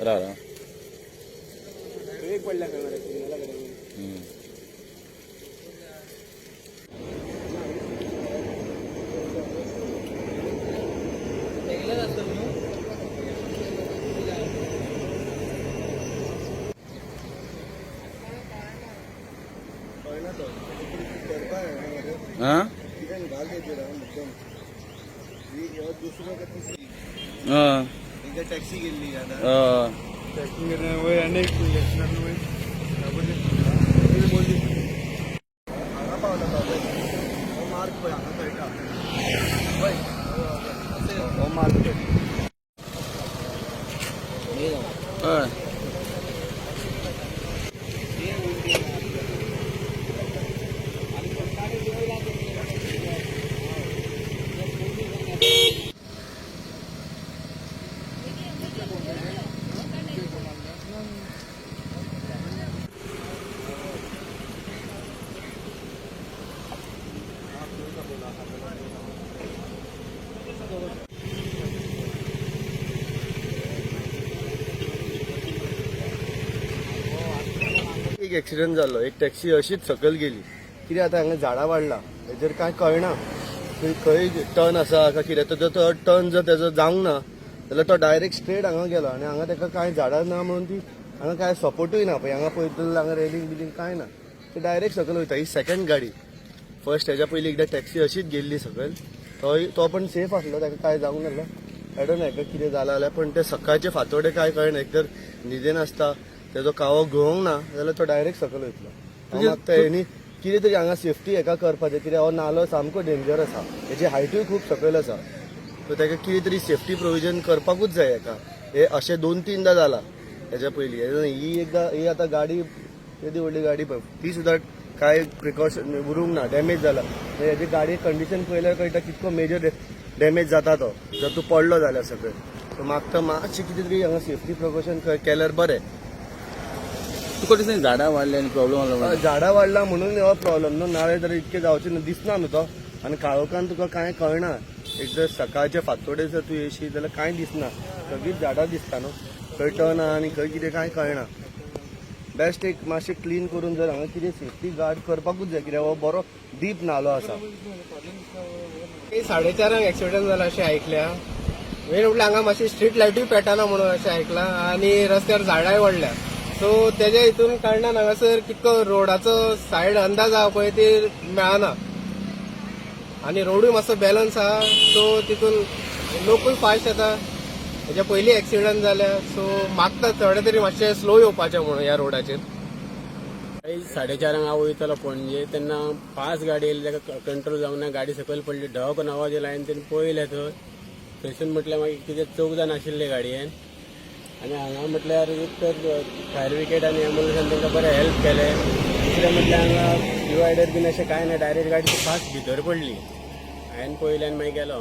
राहा टॅक्सी गेली एक ऍक्सिडेंट जालो. एक टॅक्सी अशीच सकयल गेली. कितें आता हांगा झाडां वाडला हेजेर काय कळना खंय टर्न आसा काय कितें. तो टर्न जर तेजो जावंक ना जाल्यार तो डायरेक्ट स्ट्रेट हांगा गेलो आनी हांगा ताका कांय झाडां ना म्हणून ती हांगा काय सपोर्टूय ना पळय. हांगा पळयत हांगा रेलिंग बिलिंग काय ना. ते डायरेक्ट सकयल वयता. ही सेकंड गाडी. फर्स्ट हेज्या पयलीं एकदां टॅक्सी अशीच गेल्ली सकयल. तो पण सेफ आसलो ताका काय जावंक नासलो. आय डोंट नो हाका कितें जालां जाल्यार. पण ते सकाळचे फातोडे काय कळना. एक तर न्हिदेन आसता तेजो कावो घेवंक ना जाल्यार तो डायरेक्ट सकयल वयतलो. मागता हेणी कितें तरी हांगा सेफ्टी हेका करपाचें. कित्याक हो नालो सामको डेंजरस आसा. हेजी हायटूय खूब सकयल आसा. सो ताका कितें तरी सेफ्टी प्रोविजन करपाकूच जाय हेका. हे अशें 2-3दा जाला हेच्या पयलीं. ही आतां गाडी येदी व्हडली गाडी पळय ती सुद्दां काय प्रिकॉशन उरूंक ना. डॅमेज जाला. हेजी गाडी कंडिशन पळयल्यार कळटा कितको मेजर डॅमेज जाता तो जर तूं पडलो जाल्यार सकयल. सो मागता मातशें कितें तरी हांगा सेफ्टी प्रिकॉशन केल्यार बरें. तुका दिसता झाडां वाडले आनी प्रॉब्लेम जाला. झाडां वाडला म्हणून हो प्रॉब्लेम न्हू. नाल्यार तर इतकें जावचें न्हू. दिसना न्हू तो. आनी काळोखान तुका कांय कळना. एक जर सकाळचे फातोडे जर तूं येयशी जाल्यार कांय दिसना. सगळींच झाडां दिसता न्हू. खंय टर्न आहा आनी खंय कितें कांय कळना. बेस्ट एक मातशें क्लीन करून जर हांगा कितें सेफ्टी गार्ड करपाकूच जाय. कित्याक हो बरो डीप नालो आसा. 4:30 ऍक्सिडेंट जाला अशें आयकल्या. मेन म्हटल्यार हांगा मातशी स्ट्रीट लायटूय पेटना म्हणून अशें आयकलां. आनी रस्त्यार झाडांय वाडल्या. सो तेज्या हितून कारणान हांगासर कितको रोडाचो सायड अंदाज आहा पळय ती मेळना. आनी रोडूय मातसो बॅलन्स आहा. सो तितून लोकूय फास्ट येता. हेच्या पयलीं ऍक्सिडेंट जाल्या. सो मागता थोडे तरी मातशें स्लो येवपाचें म्हणून ह्या रोडाचेर. 4:30 हांव वयतालो पणजे तेन्ना फास्ट गाडी येयली. ताका कंट्रोल जावंक ना. गाडी सकयल पडली. ढवकन आवाज येयलो. हांवें तेणी पळयलें थंय. थंयसून म्हटल्यार मागीर कितें 4 जाण आशिल्ले गाडयेन. आनी हांगा म्हटल्यार एक तर फायर ब्रिगेड आनी एम्बुलन्सान तांकां बरें हेल्प केलें. दुसरें म्हटल्यार हांगा डिवायडर बीन अशें कांय ना. डायरेक्ट गाडी फास्ट भितर पडली. हांवें पळयलें आनी मागीर गेलो.